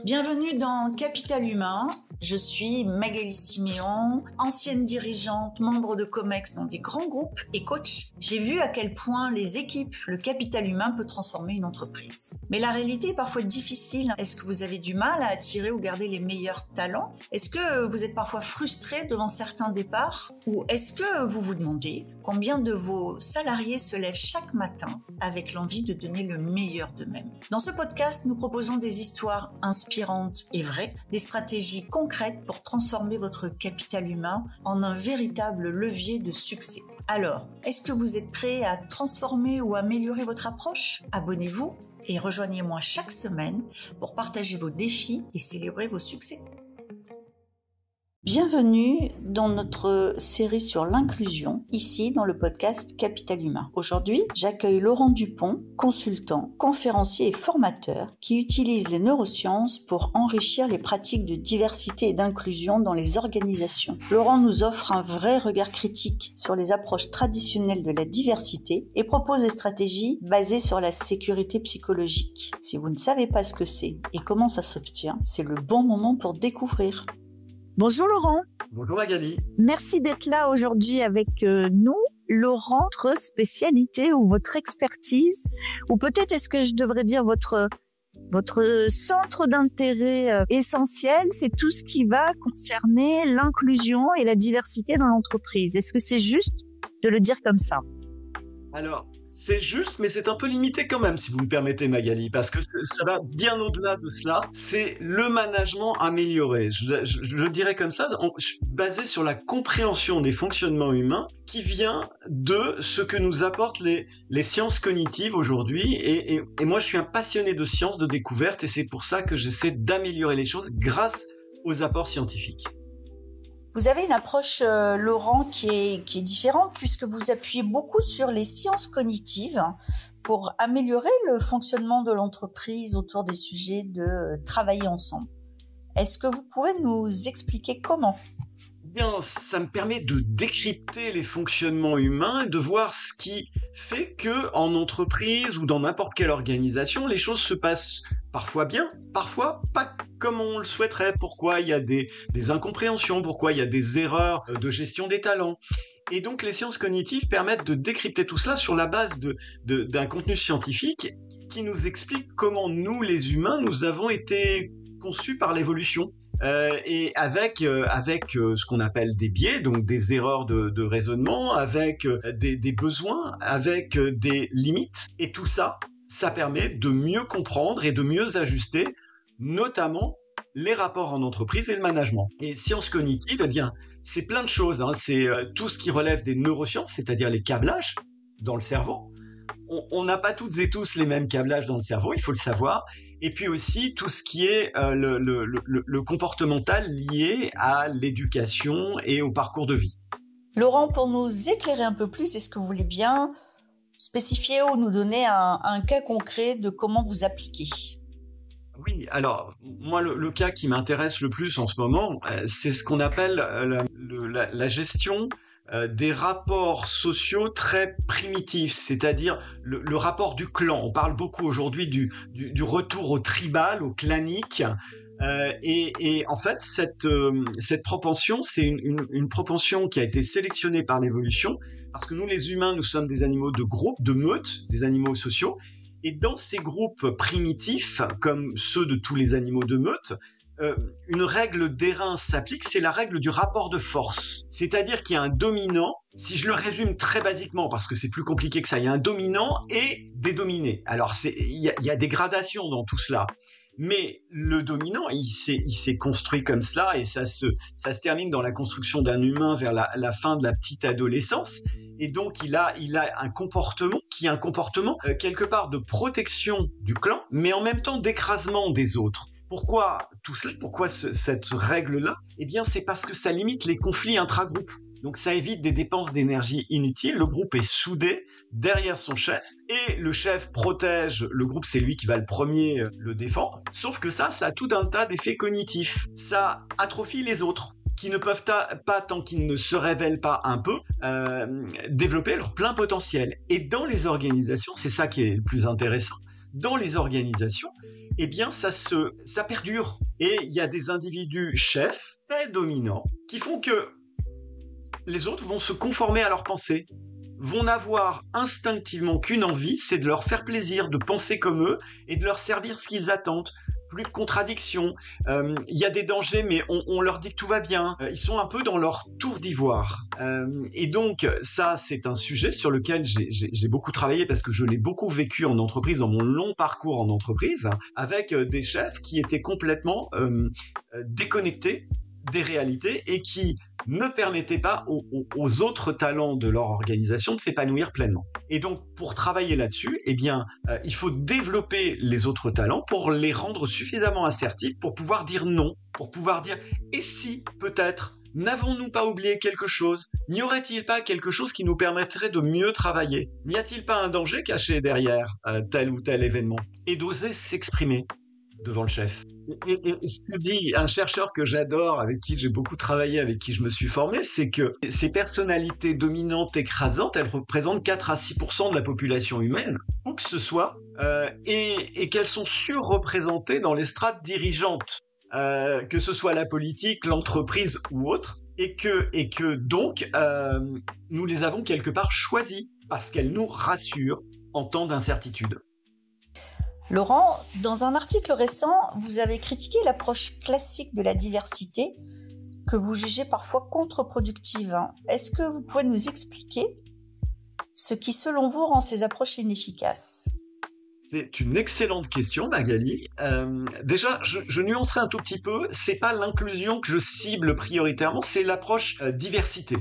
Bienvenue dans Capital Humain. Je suis Magali Siméon, ancienne dirigeante, membre de Comex dans des grands groupes et coach. J'ai vu à quel point les équipes, le capital humain peut transformer une entreprise. Mais la réalité est parfois difficile. Est-ce que vous avez du mal à attirer ou garder les meilleurs talents? Est-ce que vous êtes parfois frustré devant certains départs? Ou est-ce que vous vous demandez combien de vos salariés se lèvent chaque matin avec l'envie de donner le meilleur d'eux-mêmes? Dans ce podcast, nous proposons des histoires inspirantes et vraies, des stratégies concrètes pour transformer votre capital humain en un véritable levier de succès. Alors, est-ce que vous êtes prêt à transformer ou améliorer votre approche? Abonnez-vous et rejoignez-moi chaque semaine pour partager vos défis et célébrer vos succès. Bienvenue dans notre série sur l'inclusion, ici dans le podcast Capital Humain. Aujourd'hui, j'accueille Laurent Dupont, consultant, conférencier et formateur qui utilise les neurosciences pour enrichir les pratiques de diversité et d'inclusion dans les organisations. Laurent nous offre un vrai regard critique sur les approches traditionnelles de la diversité et propose des stratégies basées sur la sécurité psychologique. Si vous ne savez pas ce que c'est et comment ça s'obtient, c'est le bon moment pour découvrir. Bonjour Laurent. Bonjour Magali. Merci d'être là aujourd'hui avec nous. Laurent, votre spécialité ou votre expertise, ou peut-être est-ce que je devrais dire votre centre d'intérêt essentiel, c'est tout ce qui va concerner l'inclusion et la diversité dans l'entreprise. Est-ce que c'est juste de le dire comme ça? Alors, c'est juste, mais c'est un peu limité quand même, si vous me permettez Magali, parce que ça va bien au-delà de cela. C'est le management amélioré. Je dirais comme ça, basé sur la compréhension des fonctionnements humains qui vient de ce que nous apportent les sciences cognitives aujourd'hui. Et moi, je suis un passionné de sciences, de découvertes, et c'est pour ça que j'essaie d'améliorer les choses grâce aux apports scientifiques. Vous avez une approche, Laurent, qui est différente puisque vous appuyez beaucoup sur les sciences cognitives pour améliorer le fonctionnement de l'entreprise autour des sujets de travailler ensemble. Est-ce que vous pouvez nous expliquer comment ? Bien, ça me permet de décrypter les fonctionnements humains et de voir ce qui fait que en entreprise ou dans n'importe quelle organisation, les choses se passent parfois bien, parfois pas comme on le souhaiterait. Pourquoi il y a des incompréhensions, pourquoi il y a des erreurs de gestion des talents. Et donc les sciences cognitives permettent de décrypter tout cela sur la base d'un contenu scientifique qui nous explique comment nous, les humains, nous avons été conçus par l'évolution. Et avec ce qu'on appelle des biais, donc des erreurs de raisonnement, avec des besoins, avec des limites. Et tout ça, ça permet de mieux comprendre et de mieux ajuster, notamment les rapports en entreprise et le management. Et sciences cognitives, eh bien, c'est plein de choses. Hein. C'est tout ce qui relève des neurosciences, c'est-à-dire les câblages dans le cerveau. On n'a pas toutes et tous les mêmes câblages dans le cerveau, il faut le savoir. Et puis aussi tout ce qui est le comportemental lié à l'éducation et au parcours de vie. Laurent, pour nous éclairer un peu plus, est-ce que vous voulez bien spécifier ou nous donner un cas concret de comment vous appliquez ? Oui, alors moi le cas qui m'intéresse le plus en ce moment, c'est ce qu'on appelle la gestion des rapports sociaux très primitifs, c'est-à-dire le rapport du clan. On parle beaucoup aujourd'hui du retour au tribal, au clanique, et en fait cette propension, c'est une propension qui a été sélectionnée par l'évolution, parce que nous les humains, nous sommes des animaux de groupe, de meute, des animaux sociaux, et dans ces groupes primitifs, comme ceux de tous les animaux de meute, une règle d'airain s'applique, c'est la règle du rapport de force. C'est-à-dire qu'il y a un dominant, si je le résume très basiquement, parce que c'est plus compliqué que ça, il y a un dominant et des dominés. Alors, il y a des gradations dans tout cela. Mais le dominant, il s'est construit comme cela, et ça se termine dans la construction d'un humain vers la fin de la petite adolescence. Et donc, il a un comportement qui est un comportement quelque part de protection du clan, mais en même temps d'écrasement des autres. Pourquoi tout cela ? Pourquoi cette règle-là ? Eh bien, c'est parce que ça limite les conflits intra-groupes. Donc, ça évite des dépenses d'énergie inutiles. Le groupe est soudé derrière son chef et le chef protège le groupe. C'est lui qui va le premier le défendre. Sauf que ça a tout un tas d'effets cognitifs. Ça atrophie les autres qui ne peuvent pas, tant qu'ils ne se révèlent pas un peu, développer leur plein potentiel. Et dans les organisations, c'est ça qui est le plus intéressant. Dans les organisations, eh bien ça perdure. Et il y a des individus chefs, très dominants, qui font que les autres vont se conformer à leurs pensées, vont n'avoir instinctivement qu'une envie, c'est de leur faire plaisir, de penser comme eux et de leur servir ce qu'ils attendent. Plus de contradictions, il y a des dangers, mais on leur dit que tout va bien. Ils sont un peu dans leur tour d'ivoire. Et donc, ça, c'est un sujet sur lequel j'ai beaucoup travaillé parce que je l'ai beaucoup vécu en entreprise, dans mon long parcours en entreprise, avec des chefs qui étaient complètement déconnectés des réalités et qui ne permettaient pas aux autres talents de leur organisation de s'épanouir pleinement. Et donc, pour travailler là-dessus, eh bien, il faut développer les autres talents pour les rendre suffisamment assertifs pour pouvoir dire non, pour pouvoir dire « et si, peut-être ?» N'avons-nous pas oublié quelque chose? N'y aurait-il pas quelque chose qui nous permettrait de mieux travailler? N'y a-t-il pas un danger caché derrière tel ou tel événement? Et d'oser s'exprimer devant le chef. Et ce que dit un chercheur que j'adore, avec qui j'ai beaucoup travaillé, avec qui je me suis formé, c'est que ces personnalités dominantes, écrasantes, elles représentent 4 à 6% de la population humaine, où que ce soit, et qu'elles sont surreprésentées dans les strates dirigeantes, que ce soit la politique, l'entreprise ou autre, et que donc, nous les avons quelque part choisies, parce qu'elles nous rassurent en temps d'incertitude. Laurent, dans un article récent, vous avez critiqué l'approche classique de la diversité que vous jugez parfois contre-productive. Est-ce que vous pouvez nous expliquer ce qui, selon vous, rend ces approches inefficaces? C'est une excellente question, Magali. Déjà, je nuancerai un tout petit peu. C'est pas l'inclusion que je cible prioritairement, c'est l'approche diversité.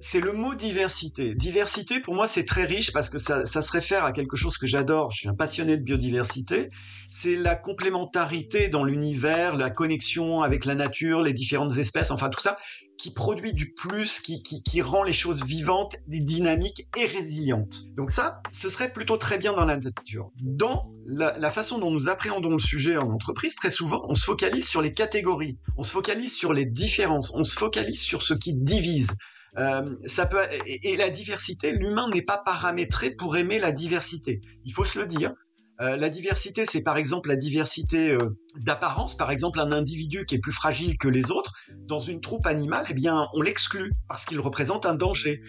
C'est le mot diversité. Diversité, pour moi, c'est très riche parce que ça se réfère à quelque chose que j'adore. Je suis un passionné de biodiversité. C'est la complémentarité dans l'univers, la connexion avec la nature, les différentes espèces, enfin tout ça, qui produit du plus, qui rend les choses vivantes, dynamiques et résilientes. Donc ça, ce serait plutôt très bien dans la nature. Dans la façon dont nous appréhendons le sujet en entreprise, très souvent, on se focalise sur les catégories, on se focalise sur les différences, on se focalise sur ce qui divise. Et la diversité, l'humain n'est pas paramétré pour aimer la diversité. Il faut se le dire. La diversité, c'est par exemple la diversité d'apparence. Par exemple, un individu qui est plus fragile que les autres, dans une troupe animale, eh bien, on l'exclut parce qu'il représente un danger.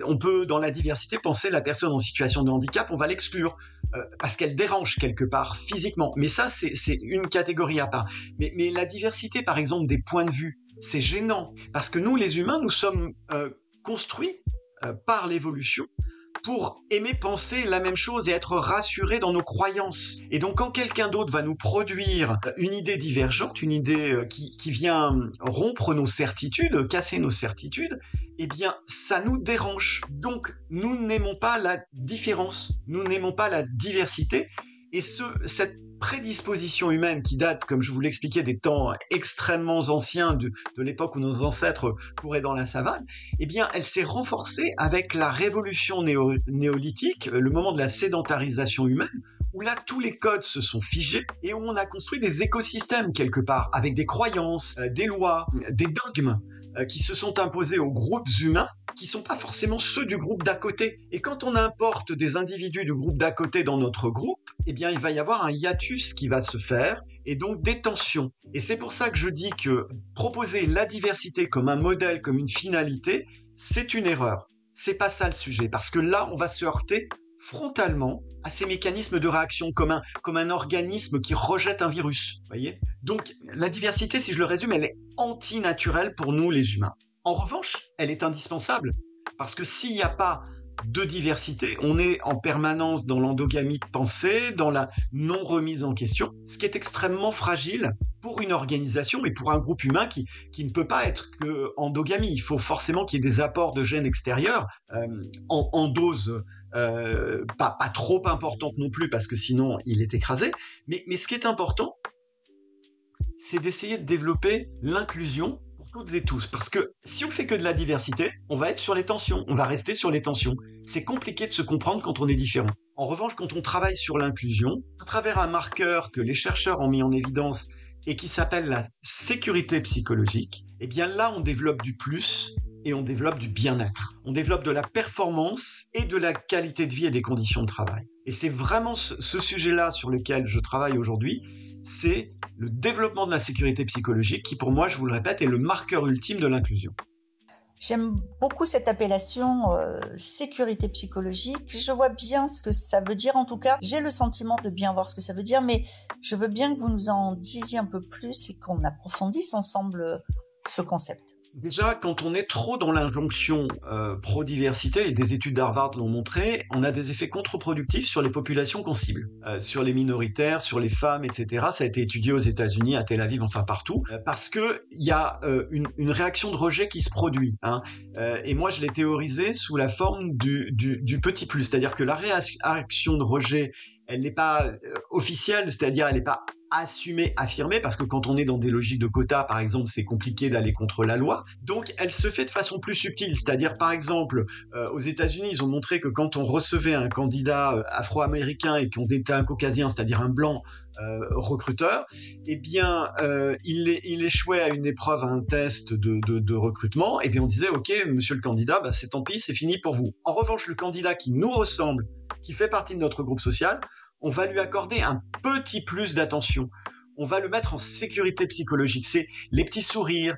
On peut, dans la diversité, penser la personne en situation de handicap, on va l'exclure parce qu'elle dérange quelque part physiquement. Mais ça, c'est une catégorie à part. Mais la diversité, par exemple, des points de vue, c'est gênant parce que nous, les humains, nous sommes construits par l'évolution pour aimer penser la même chose et être rassurés dans nos croyances. Et donc, quand quelqu'un d'autre va nous produire une idée divergente, une idée qui vient rompre nos certitudes, casser nos certitudes, eh bien, ça nous dérange. Donc, nous n'aimons pas la différence, nous n'aimons pas la diversité. Et cette prédisposition humaine qui date, comme je vous l'expliquais, des temps extrêmement anciens de l'époque où nos ancêtres couraient dans la savane, eh bien, elle s'est renforcée avec la révolution néolithique, le moment de la sédentarisation humaine, où là, tous les codes se sont figés et où on a construit des écosystèmes quelque part, avec des croyances, des lois, des dogmes, qui se sont imposés aux groupes humains qui sont pas forcément ceux du groupe d'à côté. Et quand on importe des individus du groupe d'à côté dans notre groupe, eh bien, il va y avoir un hiatus qui va se faire et donc des tensions. Et c'est pour ça que je dis que proposer la diversité comme un modèle, comme une finalité, c'est une erreur. C'est pas ça le sujet, parce que là, on va se heurter frontalement à ces mécanismes de réaction comme un organisme qui rejette un virus, voyez. Donc, la diversité, si je le résume, elle est antinaturelle pour nous, les humains. En revanche, elle est indispensable, parce que s'il n'y a pas de diversité, on est en permanence dans l'endogamie de pensée, dans la non-remise en question, ce qui est extrêmement fragile pour une organisation et pour un groupe humain qui ne peut pas être que endogamie. Il faut forcément qu'il y ait des apports de gènes extérieurs en dose pas trop importante non plus, parce que sinon il est écrasé. Mais ce qui est important, c'est d'essayer de développer l'inclusion pour toutes et tous. Parce que si on fait que de la diversité, on va être sur les tensions, on va rester sur les tensions. C'est compliqué de se comprendre quand on est différent. En revanche, quand on travaille sur l'inclusion, à travers un marqueur que les chercheurs ont mis en évidence et qui s'appelle la sécurité psychologique, eh bien là, on développe du plus et on développe du bien-être. On développe de la performance et de la qualité de vie et des conditions de travail. Et c'est vraiment ce sujet-là sur lequel je travaille aujourd'hui, c'est le développement de la sécurité psychologique qui, pour moi, je vous le répète, est le marqueur ultime de l'inclusion. J'aime beaucoup cette appellation sécurité psychologique. Je vois bien ce que ça veut dire. En tout cas, j'ai le sentiment de bien voir ce que ça veut dire, mais je veux bien que vous nous en disiez un peu plus et qu'on approfondisse ensemble ce concept. Déjà, quand on est trop dans l'injonction pro-diversité, et des études d'Harvard l'ont montré, on a des effets contre-productifs sur les populations qu'on cible, sur les minoritaires, sur les femmes, etc. Ça a été étudié aux États-Unis, à Tel Aviv, enfin partout, parce que il y a une réaction de rejet qui se produit. Et moi, je l'ai théorisé sous la forme du petit plus, c'est-à-dire que la réaction de rejet, elle n'est pas officielle, c'est-à-dire elle n'est pas assumée, affirmée, parce que quand on est dans des logiques de quotas, par exemple, c'est compliqué d'aller contre la loi. Donc, elle se fait de façon plus subtile, c'est-à-dire, par exemple, aux États-Unis, ils ont montré que quand on recevait un candidat afro-américain et qu'on était un caucasien, c'est-à-dire un blanc recruteur, eh bien, il échouait à une épreuve, à un test de recrutement, et puis on disait, ok, monsieur le candidat, bah, c'est tant pis, c'est fini pour vous. En revanche, le candidat qui nous ressemble, qui fait partie de notre groupe social, on va lui accorder un petit plus d'attention. On va le mettre en sécurité psychologique. C'est les petits sourires,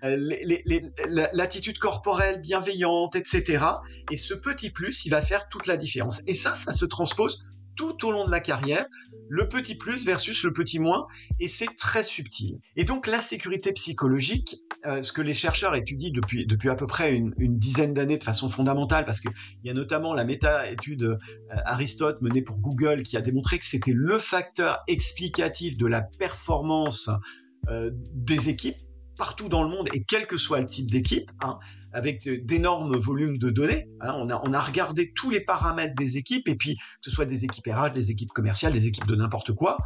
l'attitude corporelle bienveillante, etc. Et ce petit plus, il va faire toute la différence. Et ça se transpose tout au long de la carrière, le petit plus versus le petit moins, et c'est très subtil. Et donc la sécurité psychologique, ce que les chercheurs étudient depuis à peu près une dizaine d'années de façon fondamentale, parce qu'il y a notamment la méta-étude Aristote menée pour Google qui a démontré que c'était le facteur explicatif de la performance des équipes partout dans le monde, et quel que soit le type d'équipe, avec d'énormes volumes de données. On a regardé tous les paramètres des équipes, et puis que ce soit des équipes RH, des équipes commerciales, des équipes de n'importe quoi,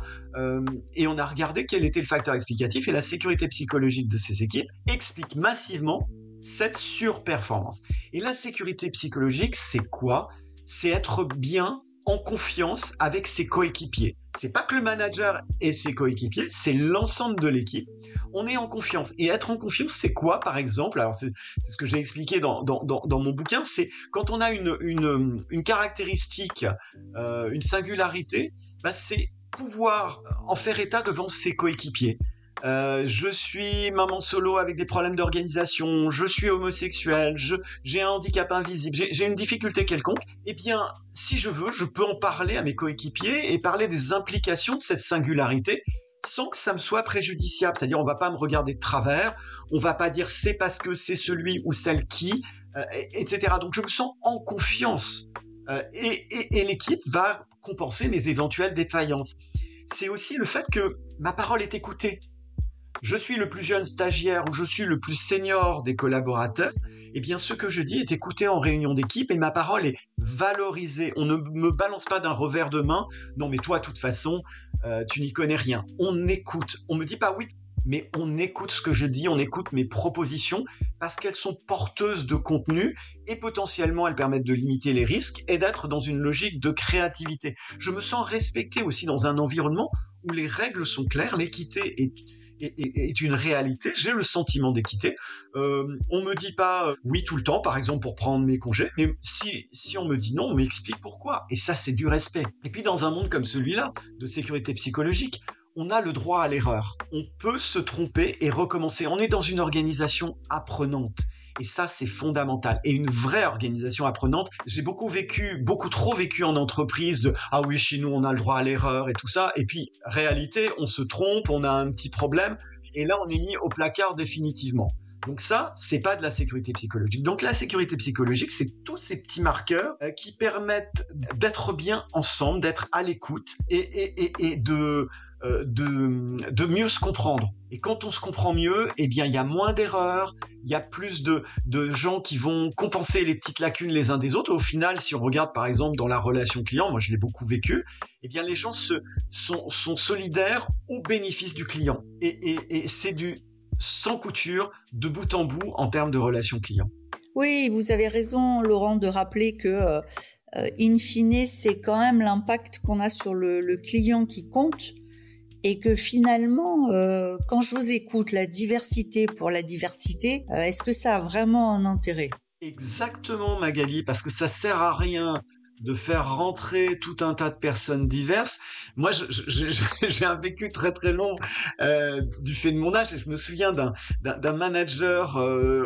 et on a regardé quel était le facteur explicatif, et la sécurité psychologique de ces équipes explique massivement cette surperformance. Et la sécurité psychologique, c'est quoi ? C'est être bien en confiance avec ses coéquipiers. C'est pas que le manager et ses coéquipiers, c'est l'ensemble de l'équipe. On est en confiance. Et être en confiance, c'est quoi, par exemple ? Alors, c'est ce que j'ai expliqué dans mon bouquin, c'est quand on a une caractéristique, une singularité, bah, c'est pouvoir en faire état devant ses coéquipiers. Je suis maman solo avec des problèmes d'organisation, je suis homosexuel, j'ai un handicap invisible, j'ai une difficulté quelconque, eh bien, si je veux, je peux en parler à mes coéquipiers et parler des implications de cette singularité sans que ça me soit préjudiciable. C'est-à-dire, on va pas me regarder de travers, on va pas dire c'est parce que c'est celui ou celle qui, etc. Donc, je me sens en confiance et l'équipe va compenser mes éventuelles défaillances. C'est aussi le fait que ma parole est écoutée. Je suis le plus jeune stagiaire ou je suis le plus senior des collaborateurs, eh bien ce que je dis est écouté en réunion d'équipe et ma parole est valorisée. On ne me balance pas d'un revers de main. Non mais toi, de toute façon, tu n'y connais rien. On écoute. On me dit pas oui, mais on écoute ce que je dis, on écoute mes propositions parce qu'elles sont porteuses de contenu et potentiellement elles permettent de limiter les risques et d'être dans une logique de créativité. Je me sens respecté aussi dans un environnement où les règles sont claires, l'équité est une réalité, j'ai le sentiment d'équité. On me dit pas oui tout le temps, par exemple pour prendre mes congés, mais si on me dit non, on m'explique pourquoi. Et ça, c'est du respect. Et puis dans un monde comme celui-là, de sécurité psychologique, on a le droit à l'erreur. On peut se tromper et recommencer. On est dans une organisation apprenante. Et ça, c'est fondamental. Et une vraie organisation apprenante. J'ai beaucoup trop vécu en entreprise de « Ah oui, chez nous, on a le droit à l'erreur et tout ça. » Et puis, réalité, on se trompe, on a un petit problème. Et là, on est mis au placard définitivement. Donc ça, c'est pas de la sécurité psychologique. Donc la sécurité psychologique, c'est tous ces petits marqueurs qui permettent d'être bien ensemble, d'être à l'écoute et de mieux se comprendre. Et quand on se comprend mieux, eh bien, il y a moins d'erreurs, il y a plus de gens qui vont compenser les petites lacunes les uns des autres. Au final, si on regarde par exemple dans la relation client, moi je l'ai beaucoup vécu, eh bien, les gens sont solidaires au bénéfice du client. Et c'est du sans couture, de bout en bout, en termes de relation client. Oui, vous avez raison, Laurent, de rappeler que, in fine, c'est quand même l'impact qu'on a sur le client qui compte. Et que finalement, quand je vous écoute, la diversité pour la diversité, est-ce que ça a vraiment un intérêt ? Exactement, Magali, parce que ça sert à rien de faire rentrer tout un tas de personnes diverses. Moi, j'ai un vécu très très long du fait de mon âge, et je me souviens d'un manager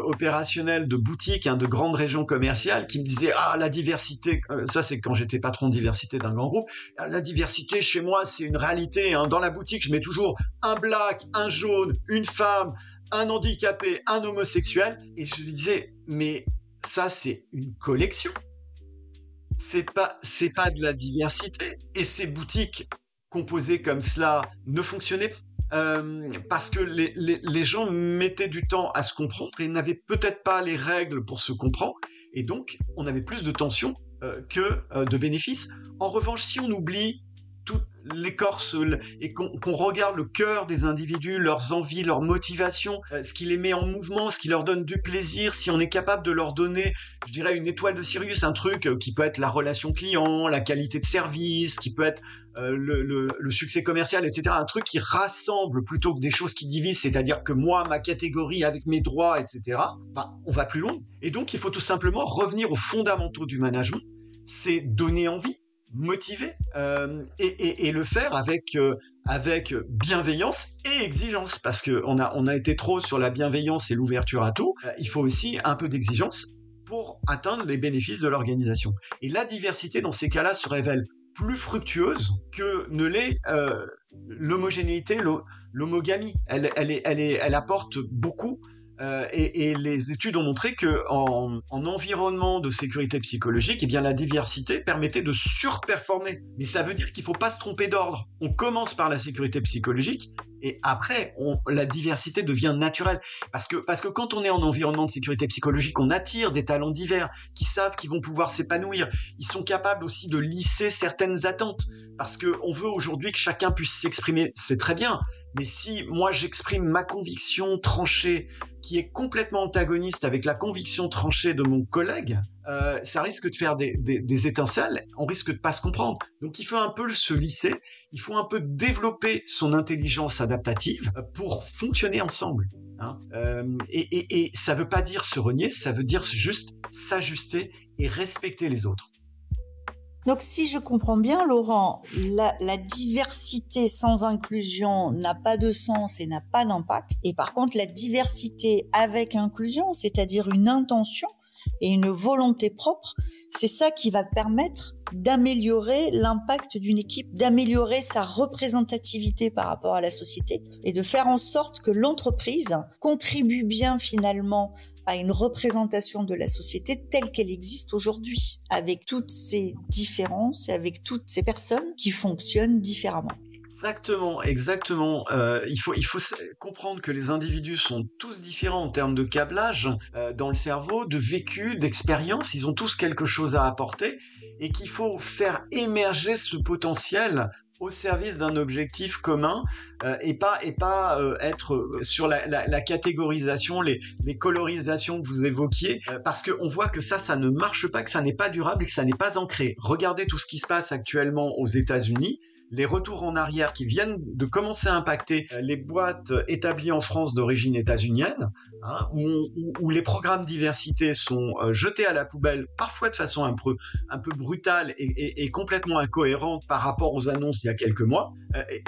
opérationnel de boutique, de grande région commerciale, qui me disait la diversité, ça c'est quand j'étais patron de diversité d'un grand groupe, la diversité chez moi c'est une réalité. Dans la boutique, je mets toujours un black, un jaune, une femme, un handicapé, un homosexuel, et je lui disais mais ça c'est une collection. C'est pas de la diversité. Et ces boutiques composées comme cela ne fonctionnaient pas parce que les gens mettaient du temps à se comprendre et n'avaient peut-être pas les règles pour se comprendre. Et donc, on avait plus de tensions que de bénéfices. En revanche, si on oublie toute l'écorce et qu'on regarde le cœur des individus, leurs envies, leurs motivations, ce qui les met en mouvement, ce qui leur donne du plaisir, si on est capable de leur donner, je dirais, une étoile de Sirius, un truc qui peut être la relation client, la qualité de service, qui peut être le succès commercial, etc. Un truc qui rassemble plutôt que des choses qui divisent, c'est-à-dire que moi, ma catégorie avec mes droits, etc. On va plus loin. Et donc, il faut tout simplement revenir aux fondamentaux du management, c'est donner envie, motiver et le faire avec bienveillance et exigence, parce que on a été trop sur la bienveillance et l'ouverture à tout. Il faut aussi un peu d'exigence pour atteindre les bénéfices de l'organisation. Et la diversité dans ces cas-là se révèle plus fructueuse que ne l'est l'homogénéité, l'homogamie. Elle apporte beaucoup. Et les études ont montré que en environnement de sécurité psychologique, eh bien la diversité permettait de surperformer. Mais ça veut dire qu'il ne faut pas se tromper d'ordre. On commence par la sécurité psychologique et après la diversité devient naturelle. Parce que quand on est en environnement de sécurité psychologique, on attire des talents divers qui savent qu'ils vont pouvoir s'épanouir. Ils sont capables aussi de lisser certaines attentes. Parce qu'on veut aujourd'hui que chacun puisse s'exprimer, c'est très bien. Mais si moi j'exprime ma conviction tranchée qui est complètement antagoniste avec la conviction tranchée de mon collègue, ça risque de faire des étincelles, on risque de pas se comprendre. Donc il faut un peu se lisser, il faut un peu développer son intelligence adaptative pour fonctionner ensemble. Et ça veut pas dire se renier, ça veut dire juste s'ajuster et respecter les autres. Donc, si je comprends bien, Laurent, la diversité sans inclusion n'a pas de sens et n'a pas d'impact. Et par contre, la diversité avec inclusion, c'est-à-dire une intention et une volonté propre, c'est ça qui va permettre d'améliorer l'impact d'une équipe, d'améliorer sa représentativité par rapport à la société et de faire en sorte que l'entreprise contribue bien finalement à une représentation de la société telle qu'elle existe aujourd'hui, avec toutes ces différences et avec toutes ces personnes qui fonctionnent différemment. Exactement. Il faut comprendre que les individus sont tous différents en termes de câblage dans le cerveau, de vécu, d'expérience. Ils ont tous quelque chose à apporter et qu'il faut faire émerger ce potentiel au service d'un objectif commun et pas être sur la catégorisation, les colorisations que vous évoquiez, parce qu'on voit que ça ne marche pas, que ça n'est pas durable et que ça n'est pas ancré. Regardez tout ce qui se passe actuellement aux États-Unis. Les retours en arrière qui viennent de commencer à impacter les boîtes établies en France d'origine états-unienne, où les programmes diversité sont jetés à la poubelle, parfois de façon un peu brutale et complètement incohérente par rapport aux annonces d'il y a quelques mois.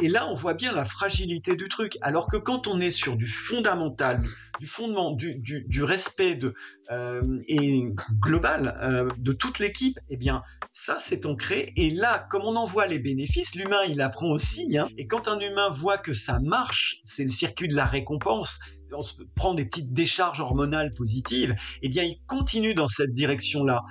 Et là, on voit bien la fragilité du truc. Alors que quand on est sur du fondamental, du fondement, du respect et global de toute l'équipe, eh bien, ça, c'est ancré. Et là, comme on en voit les bénéfices, l'humain, il apprend aussi. Et quand un humain voit que ça marche, c'est le circuit de la récompense, on se prend des petites décharges hormonales positives, eh bien, il continue dans cette direction-là.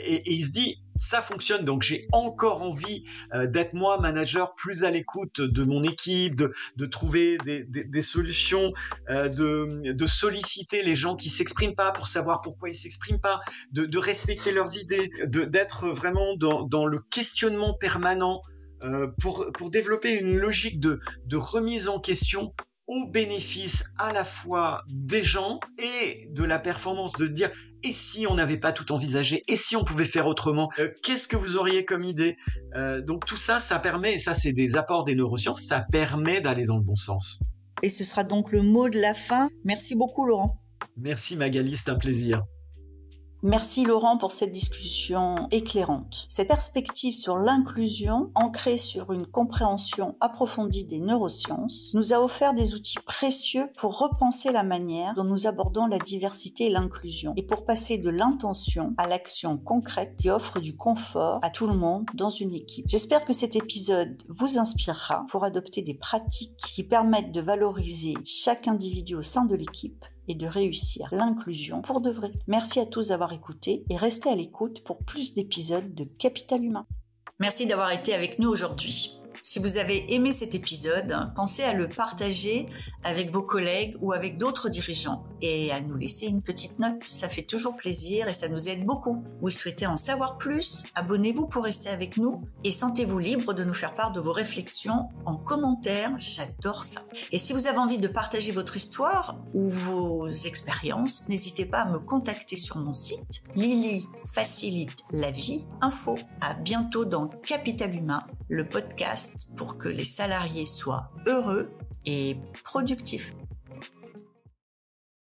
Et il se dit, ça fonctionne, donc j'ai encore envie d'être moi, manager, plus à l'écoute de mon équipe, de trouver des solutions, de solliciter les gens qui s'expriment pas pour savoir pourquoi ils s'expriment pas, de respecter leurs idées, d'être vraiment dans le questionnement permanent pour développer une logique de remise en question au bénéfice à la fois des gens et de la performance, de dire et si on n'avait pas tout envisagé, et si on pouvait faire autrement, qu'est-ce que vous auriez comme idée, donc tout ça, ça permet, et ça c'est des apports des neurosciences, ça permet d'aller dans le bon sens. Et ce sera donc le mot de la fin. Merci beaucoup Laurent. Merci Magali, c'est un plaisir. Merci Laurent pour cette discussion éclairante. Cette perspective sur l'inclusion, ancrée sur une compréhension approfondie des neurosciences, nous a offert des outils précieux pour repenser la manière dont nous abordons la diversité et l'inclusion, et pour passer de l'intention à l'action concrète qui offre du confort à tout le monde dans une équipe. J'espère que cet épisode vous inspirera pour adopter des pratiques qui permettent de valoriser chaque individu au sein de l'équipe et de réussir l'inclusion pour de vrai. Merci à tous d'avoir écouté et restez à l'écoute pour plus d'épisodes de Capital Humain. Merci d'avoir été avec nous aujourd'hui. Si vous avez aimé cet épisode, pensez à le partager avec vos collègues ou avec d'autres dirigeants et à nous laisser une petite note. Ça fait toujours plaisir et ça nous aide beaucoup. Vous souhaitez en savoir plus? Abonnez-vous pour rester avec nous et sentez-vous libre de nous faire part de vos réflexions en commentaire. J'adore ça. Et si vous avez envie de partager votre histoire ou vos expériences, n'hésitez pas à me contacter sur mon site Lily facilite la vie info. À bientôt dans Capital Humain, le podcast pour que les salariés soient heureux et productifs.